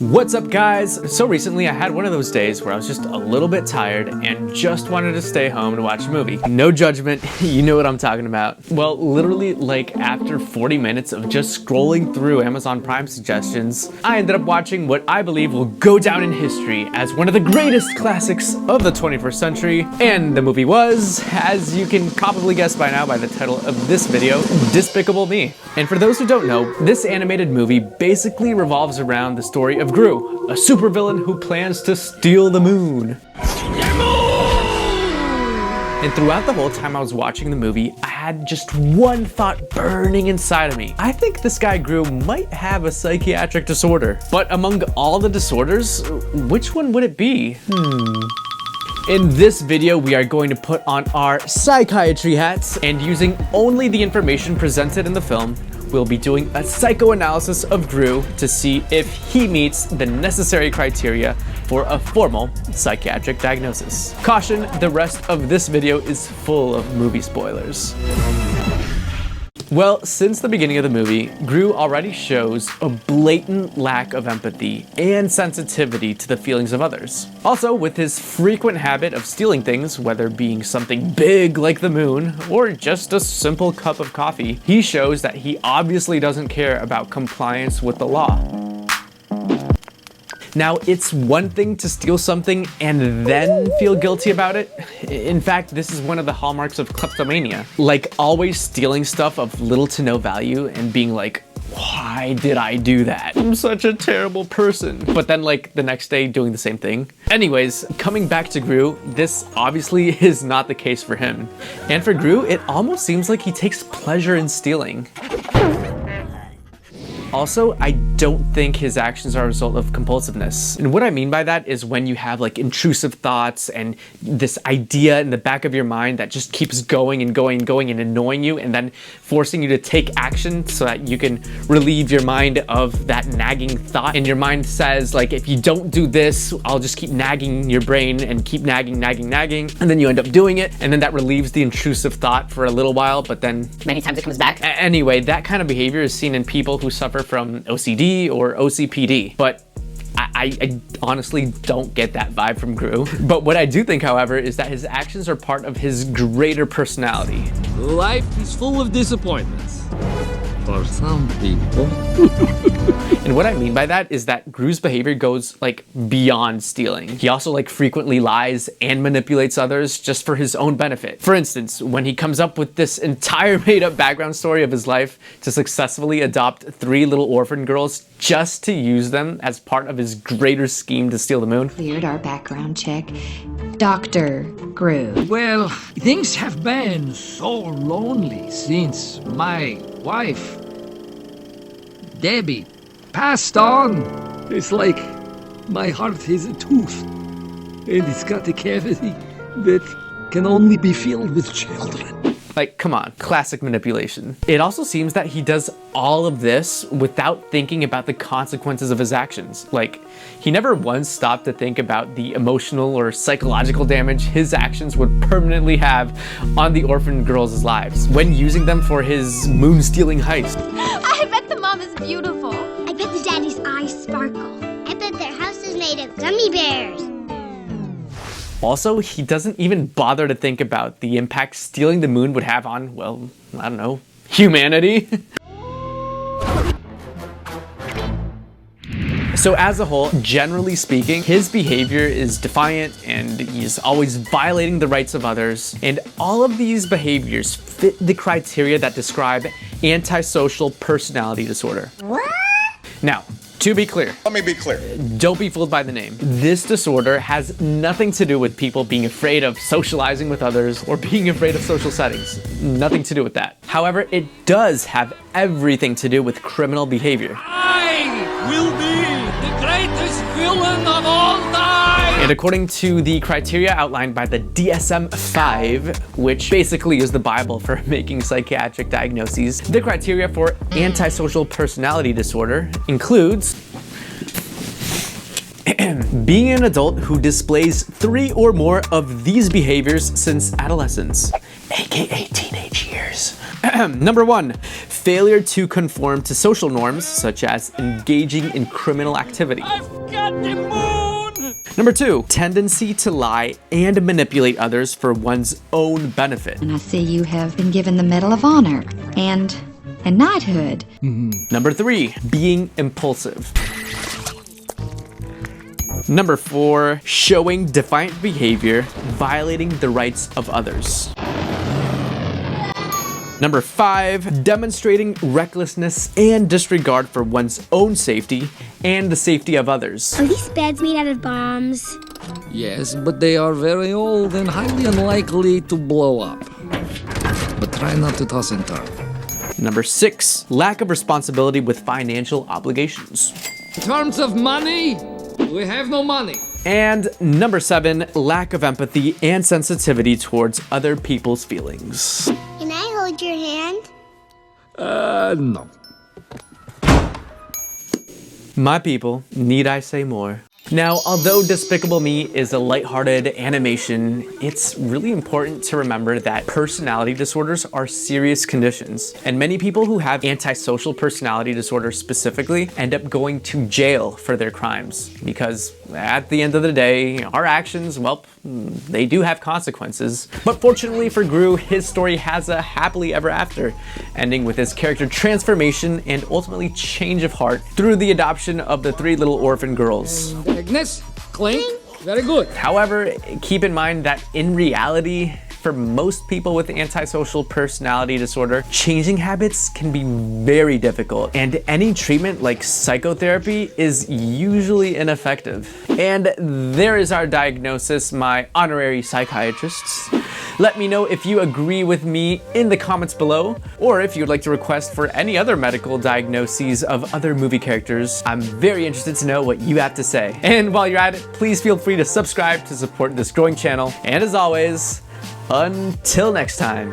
What's up, guys? So recently I had one of those days where I was just a little bit tired and just wanted to stay home to watch a movie. No judgment, you know what I'm talking about. Well, literally like after 40 minutes of just scrolling through Amazon Prime suggestions, I ended up watching what I believe will go down in history as one of the greatest classics of the 21st century. And the movie was, as you can probably guess by now by the title of this video, Despicable Me. And for those who don't know, this animated movie basically revolves around the story of Gru, a supervillain who plans to steal the moon. And throughout the whole time I was watching the movie, I had just one thought burning inside of me. I think this guy Gru might have a psychiatric disorder. But among all the disorders, which one would it be? In this video, we are going to put on our psychiatry hats, and using only the information presented in the film, we'll be doing a psychoanalysis of Gru to see if he meets the necessary criteria for a formal psychiatric diagnosis. Caution, the rest of this video is full of movie spoilers. Well, since the beginning of the movie, Gru already shows a blatant lack of empathy and sensitivity to the feelings of others. Also, with his frequent habit of stealing things, whether being something big like the moon or just a simple cup of coffee, he shows that he obviously doesn't care about compliance with the law. Now, it's one thing to steal something and then feel guilty about it. In fact, this is one of the hallmarks of kleptomania. Like always stealing stuff of little to no value and being like, why did I do that? I'm such a terrible person. But then like the next day doing the same thing. Anyways, coming back to Gru, this obviously is not the case for him. And for Gru, it almost seems like he takes pleasure in stealing. Also, I don't think his actions are a result of compulsiveness. And what I mean by that is when you have like intrusive thoughts and this idea in the back of your mind that just keeps going and going and going and annoying you and then forcing you to take action so that you can relieve your mind of that nagging thought. And your mind says like, if you don't do this, I'll just keep nagging your brain and keep nagging. And then you end up doing it. And then that relieves the intrusive thought for a little while, but then many times it comes back. Anyway, that kind of behavior is seen in people who suffer from OCD or OCPD, but I honestly don't get that vibe from Gru. But what I do think, however, is that his actions are part of his greater personality. Life is full of disappointments. For some people. And what I mean by that is that Gru's behavior goes like beyond stealing. He also like frequently lies and manipulates others just for his own benefit. For instance, when he comes up with this entire made-up background story of his life to successfully adopt 3 little orphan girls just to use them as part of his greater scheme to steal the moon. Cleared our background check. Dr. Gru. Well, things have been so lonely since my wife, Debbie, passed on. It's like my heart is a tooth, and it's got a cavity that can only be filled with children. Like, come on, classic manipulation. It also seems that he does all of this without thinking about the consequences of his actions. Like, he never once stopped to think about the emotional or psychological damage his actions would permanently have on the orphan girls' lives when using them for his moon-stealing heist. I bet the mom is beautiful. I bet the daddy's eyes sparkle. I bet their house is made of gummy bears. Also, he doesn't even bother to think about the impact stealing the moon would have on, well, I don't know, humanity. So as a whole, generally speaking, his behavior is defiant and he's always violating the rights of others. And all of these behaviors fit the criteria that describe antisocial personality disorder. What? Now, to be clear. Let me be clear. Don't be fooled by the name. This disorder has nothing to do with people being afraid of socializing with others or being afraid of social settings. Nothing to do with that. However, it does have everything to do with criminal behavior. I will be the greatest villain of all time! And according to the criteria outlined by the DSM-5, which basically is the Bible for making psychiatric diagnoses, the criteria for antisocial personality disorder includes being an adult who displays 3 or more of these behaviors since adolescence, aka teenage years. Number 1, failure to conform to social norms, such as engaging in criminal activity. I've got the moon! Number 2, tendency to lie and manipulate others for one's own benefit. And I see you have been given the Medal of Honor and knighthood. Number 3, being impulsive. Number 4, showing defiant behavior, violating the rights of others. Number 5, demonstrating recklessness and disregard for one's own safety and the safety of others. Are these beds made out of bombs? Yes, but they are very old and highly unlikely to blow up. But try not to toss and turn. Number 6, lack of responsibility with financial obligations. In terms of money, we have no money. And number 7, lack of empathy and sensitivity towards other people's feelings. Can I hold your hand? No. My people, need I say more? Now, although Despicable Me is a lighthearted animation, it's really important to remember that personality disorders are serious conditions. And many people who have antisocial personality disorder specifically end up going to jail for their crimes. Because at the end of the day, our actions, well, they do have consequences. But fortunately for Gru, his story has a happily ever after, ending with his character transformation and ultimately change of heart through the adoption of the 3 little orphan girls. Agnes, clink. Very good. However, keep in mind that in reality, for most people with antisocial personality disorder, changing habits can be very difficult, and any treatment like psychotherapy is usually ineffective. And there is our diagnosis, my honorary psychiatrists. Let me know if you agree with me in the comments below, or if you'd like to request for any other medical diagnoses of other movie characters. I'm very interested to know what you have to say. And while you're at it, please feel free to subscribe to support this growing channel. And as always, until next time.